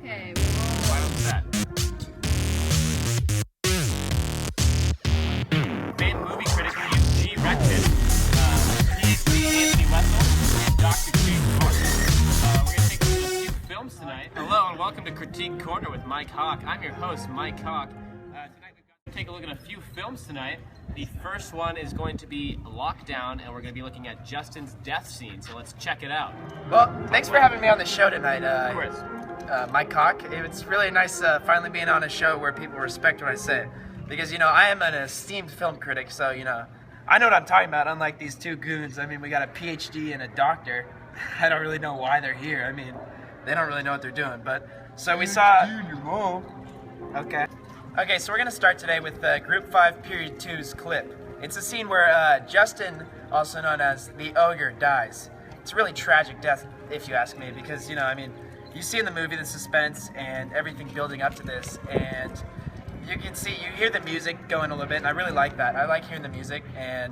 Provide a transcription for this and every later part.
Okay. Right on set. Famed movie critic Hugh Rection, PhD Anthony Wessel, and Dr. Critic Corner. We're going to take a look at a few films tonight. Hello and welcome to Critique Corner with Mike Hawk. I'm your host, Mike Hawk. Tonight we've got to take a look at a few films tonight. The first one is going to be Lockdown, and we're going to be looking at Justin's death scene, so let's check it out. Well, thanks for having me on the show tonight, Of course. Mike Hawk. It's really nice finally being on a show where people respect what I say. Because, I am an esteemed film critic, so, I know what I'm talking about, unlike these two goons. I mean, we got a PhD and a doctor. I don't really know why they're here. I mean, they don't really know what they're doing. But, so we saw... Okay. Okay, so we're going to start today with Group 5, Period 2's clip. It's a scene where Justin, also known as the Ogre, dies. It's a really tragic death, if you ask me, because, you see in the movie the suspense and everything building up to this, and you hear the music going a little bit, and I really like that. I like hearing the music, and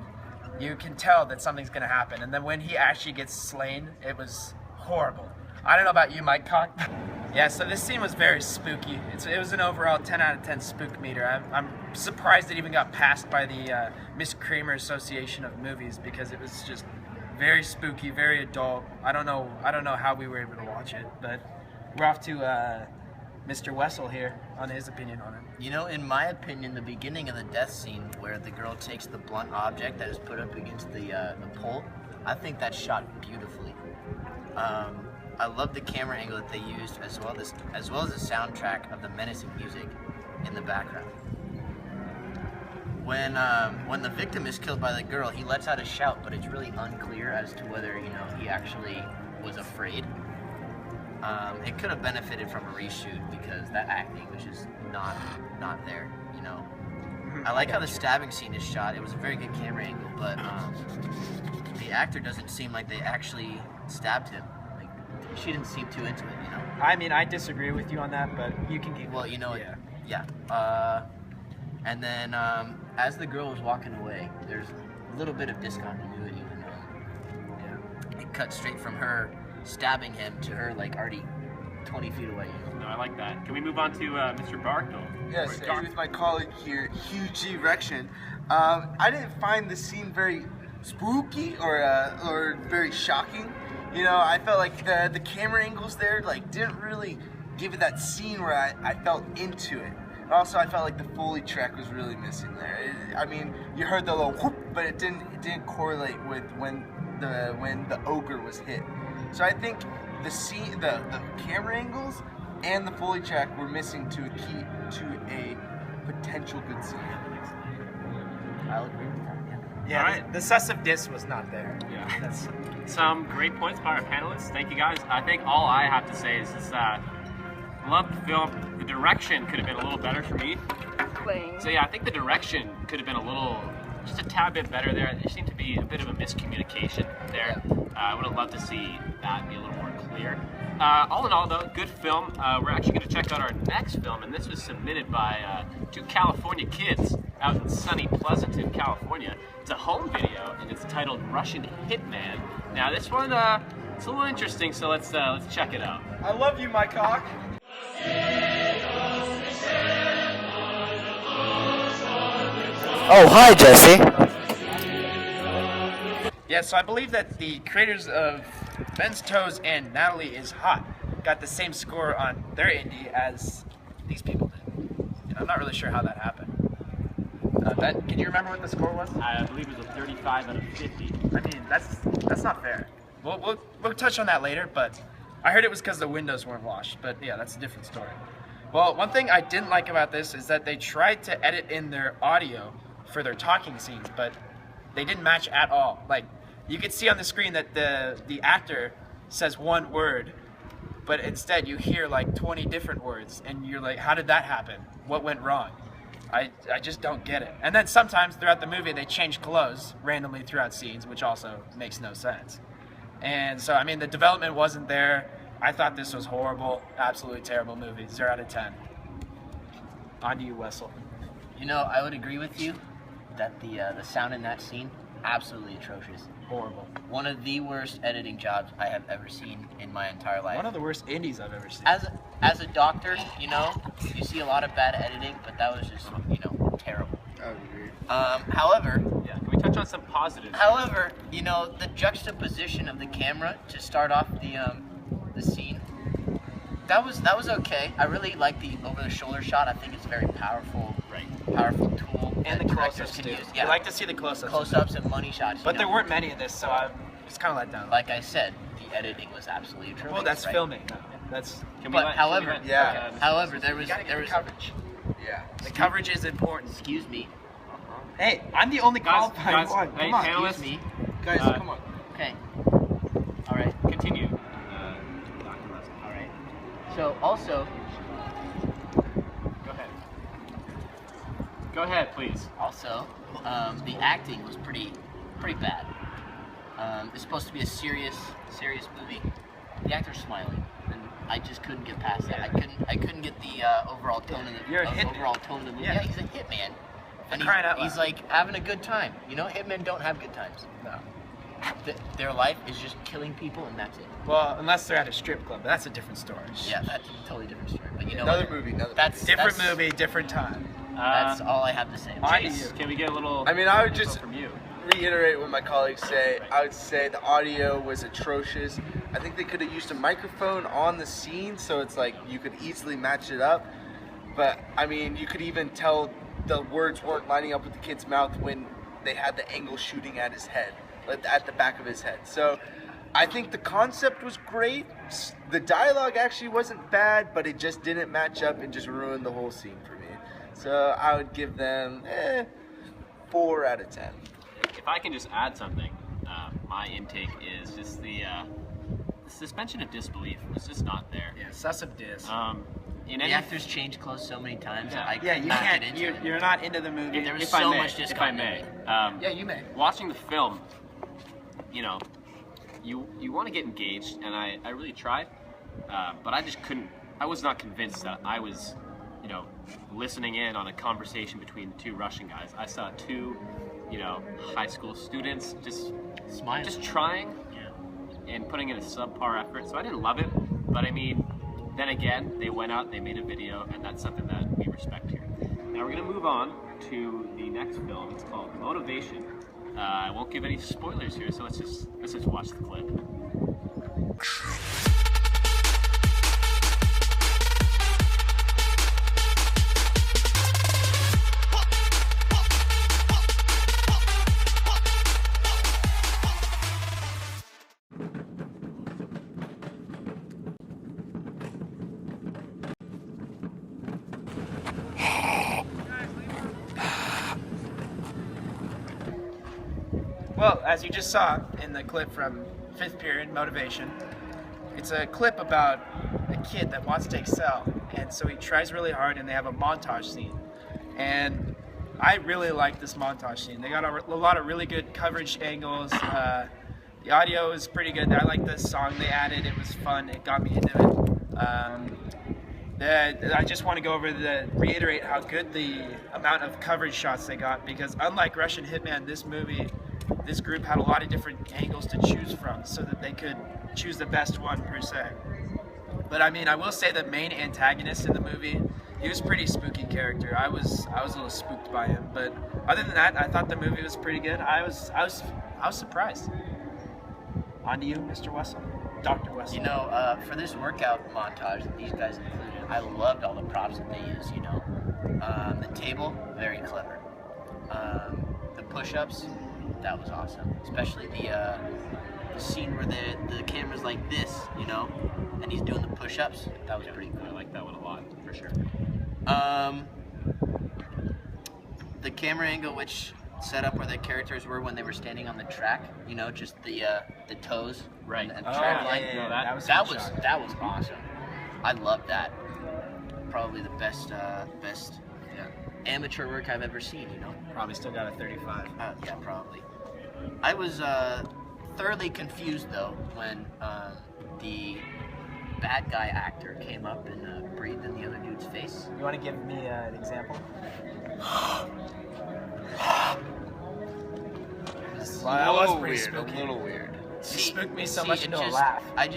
you can tell that something's going to happen. And then when he actually gets slain, it was horrible. I don't know about you, Mike Cock. Yeah, so this scene was very spooky. It was an overall 10 out of 10 spook meter. I'm surprised it even got passed by the Miss Kramer Association of Movies, because it was just very spooky, very adult. I don't know how we were able to watch it, but we're off to Mr. Wessel here on his opinion on it. In my opinion, the beginning of the death scene where the girl takes the blunt object that is put up against the pole, I think that's shot beautifully. I love the camera angle that they used, as well as the soundtrack of the menacing music in the background. When the victim is killed by the girl, he lets out a shout, but it's really unclear as to whether he actually was afraid. It could have benefited from a reshoot, because that acting was just not there. I like how the stabbing scene is shot. It was a very good camera angle, but the actor doesn't seem like they actually stabbed him. She didn't seem too into it, I mean, I disagree with you on that, but you can keep... Well, yeah. And then, as the girl was walking away, there's a little bit of discontinuity. It cut straight from her stabbing him to her, already 20 feet away. No, I like that. Can we move on to Mr. Barkdull? Yes, with my colleague here, Hugh Rection. I didn't find the scene very spooky or very shocking. I felt like the camera angles there didn't really give it that scene where I felt into it. And also, I felt like the Foley track was really missing there. You heard the little whoop, but it didn't correlate with when the ogre was hit. So I think the camera angles and the Foley track were missing to a potential good scene. I'll agree with that. Yeah, All right. the excessive diss was not there. Yeah. That's... Some great points by our panelists. Thank you, guys. I think all I have to say is love the film. The direction could have been a little better for me. So yeah, I think the direction could have been just a tad bit better there. There seemed to be a bit of a miscommunication there. I would have loved to see that be a little more clear. All in all, though, good film. We're actually going to check out our next film, and this was submitted by two California kids out in sunny Pleasanton, California. It's a home video, and it's titled Russian Hitman. Now, this one, it's a little interesting, so let's check it out. I love you, Mike Hawk. Oh, hi, Jesse. Yeah, so I believe that the creators of Ben's Toes and Natalie is Hot got the same score on their indie as these people did. I'm not really sure how that happened. Ben, can you remember what the score was? I believe it was a 35 out of 50. I mean, that's not fair. We'll touch on that later, but I heard it was because the windows weren't washed. But yeah, that's a different story. Well, one thing I didn't like about this is that they tried to edit in their audio for their talking scenes, but they didn't match at all. You could see on the screen that the actor says one word, but instead you hear 20 different words, and you're like, how did that happen? What went wrong? I just don't get it. And then sometimes throughout the movie they change clothes randomly throughout scenes, which also makes no sense. And so, the development wasn't there. I thought this was horrible, absolutely terrible movie, 0 out of 10. On to you, Wessel. I would agree with you that the sound in that scene absolutely atrocious. Horrible. One of the worst editing jobs I have ever seen in my entire life. One of the worst indies I've ever seen. As a doctor, you know, you see a lot of bad editing, but that was just, you know, terrible. I would agree. However, Yeah, can we touch on some positives? However, you know, the juxtaposition of the camera to start off the scene, that was okay. I really like the over-the-shoulder shot. I think it's a very powerful tool. And that the directors close-ups can too. use. I like to see the close-ups. Close-ups and money shots. But you there know. weren't many of this, so I was kind of let down. Like I said, the editing was absolutely atrocious. Well, that's right? filming. No, that's Can we But let- however, can we let, yeah. However, there you was gotta get the coverage. Yeah. The coverage is important. Excuse me. Hey, I'm the only Guys, qualified guys, one. hey, Come on. panelists. Excuse me. Guys, Uh, come on. Okay. All right. Continue. All right. So also, Go ahead. Go ahead, please. the acting was pretty bad. It's supposed to be a serious movie. The actor's smiling, and I just couldn't get past that. I couldn't get the overall tone of the You're a hitman. overall tone of the movie. Yeah. Yeah, he's a hitman, and crying out he's loud. like having a good time. You know, hitmen don't have good times. No. Their life is just killing people, and that's it. Well, unless they're at a strip club, but that's a different story. Yeah, that's a totally different story. But you know, Another what? movie, another That's Different that's- movie, different time. That's all I have to say. On to Chase, you. can we get a little? I mean, I would info just from you. reiterate what my colleagues say. I would say the audio was atrocious. I think they could have used a microphone on the scene so it's like you could easily match it up. But I mean, you could even tell the words weren't lining up with the kid's mouth when they had the angle shooting at his head, like at the back of his head. So I think the concept was great. The dialogue actually wasn't bad, but it just didn't match up and just ruined the whole scene for me. So I would give them 4 out of 10. If I can just add something, my intake is just the suspension of disbelief was just not there. Yeah, sus of dis. In The any actors change clothes so many times that I Yeah, could you not can't. get into it. You're not into the movie. There was if I so may, much if I may, discontinuity. Yeah, you may. watching the film, you know, you want to get engaged, and I really tried, but I just couldn't. I was not convinced that I was, you know, listening in on a conversation between the two Russian guys. I saw two, you know, high school students just Smiling. trying and putting in a subpar effort. So I didn't love it, but I mean, then again, they went out, they made a video, and that's something that we respect here. Now we're gonna move on to the next film. It's called Motivation. I won't give any spoilers here, so let's just watch the clip. Well, as you just saw in the clip from 5th period, Motivation, it's a clip about a kid that wants to excel, and so he tries really hard, and they have a montage scene. And I really like this montage scene. They got a lot of really good coverage angles. The audio is pretty good. I like the song they added. It was fun. It got me into it. I just want to go over reiterate how good the amount of coverage shots they got, because unlike Russian Hitman, this group had a lot of different angles to choose from so that they could choose the best one per se. But I mean, I will say the main antagonist in the movie, he was a pretty spooky character. I was a little spooked by him, but other than that, I thought the movie was pretty good. I was surprised. On to you, Mr. Wessel, Dr. Wessel. You know, for this workout montage that these guys included, I loved all the props that they used, you know. The table, very clever. The push-ups, that was awesome. Especially the scene where the camera's like this, you know, and he's doing the push-ups. That was pretty cool. I like that one a lot, for sure. The camera angle, which set up where the characters were when they were standing on the track, you know, just the toes, Right. and Oh, track yeah, line. yeah, No, that was a That good was shot. that was awesome. I love that. Probably the best amateur work I've ever seen. You know. Probably still got a 35. Yeah, probably. I was thoroughly confused though when the bad guy actor came up and breathed in the other dude's face. You want to give me an example? It was. Wow, that was pretty weird. spooky. A little weird. You spooked me so See, much it into a just- laugh. I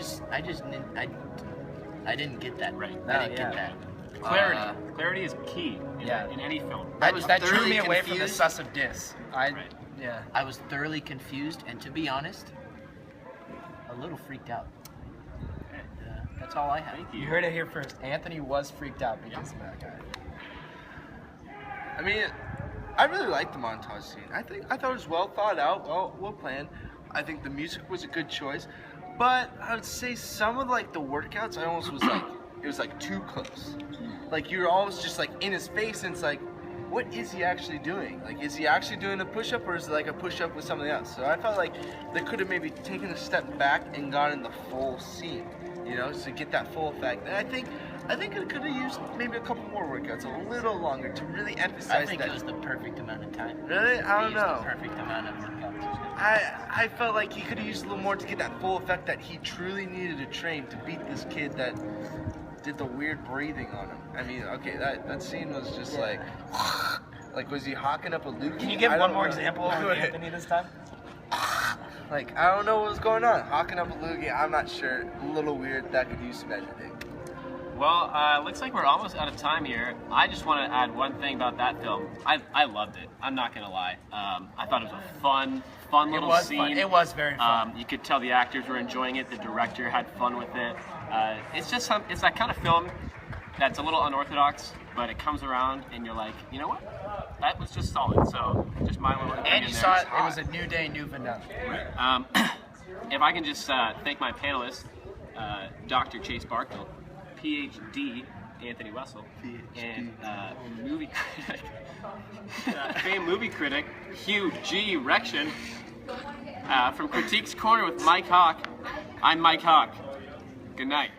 didn't get that. Right. I didn't get that. Clarity. Clarity is key in, Yeah. in any film. That drew thoroughly me away from the confused. sus of dis. Right. Yeah. I was thoroughly confused, and to be honest, a little freaked out. That's all I have. Thank You you. heard it here first. Anthony was freaked out because of that guy. I mean, I really liked the montage scene. I thought it was well thought out, well planned. I think the music was a good choice, but I would say some of like the workouts, I almost was like, it was like too close. Like you're always just like in his face, and it's like, what is he actually doing? Like, is he actually doing a push-up, or is it like a push-up with something else? So I felt like they could have maybe taken a step back and gotten the full scene, you know, to get that full effect. And I think it could have used maybe a couple more workouts, a little longer, to really emphasize I think that. it was the perfect amount of time. Really? I don't They used know. The perfect amount of workouts. I felt like he could have used a little more to get that full effect that he truly needed to train to beat this kid that did the weird breathing on him. I mean, okay, that scene was just like was he hawking up a loogie? Can you give I one don't more know. example on Anthony this time? Like, I don't know what was going on. Hawking up a loogie, I'm not sure. A little weird. That could use some editing. Well, looks like we're almost out of time here. I just want to add one thing about that film. I loved it. I'm not gonna lie. I thought it was a fun little scene. Fun. It was very fun. You could tell the actors were enjoying it. The director had fun with it. It's just it's that kind of film that's a little unorthodox, but it comes around and you're like, you know what? That was just solid. So just my little opinion And you there. saw it. It was a new day, new vanilla. If I can just thank my panelists, Dr. Chase Barkdull, PhD Anthony Wessel, and movie critic, famed movie critic Hugh Rection, from Critique's Corner with Mike Hawk. I'm Mike Hawk. Good night.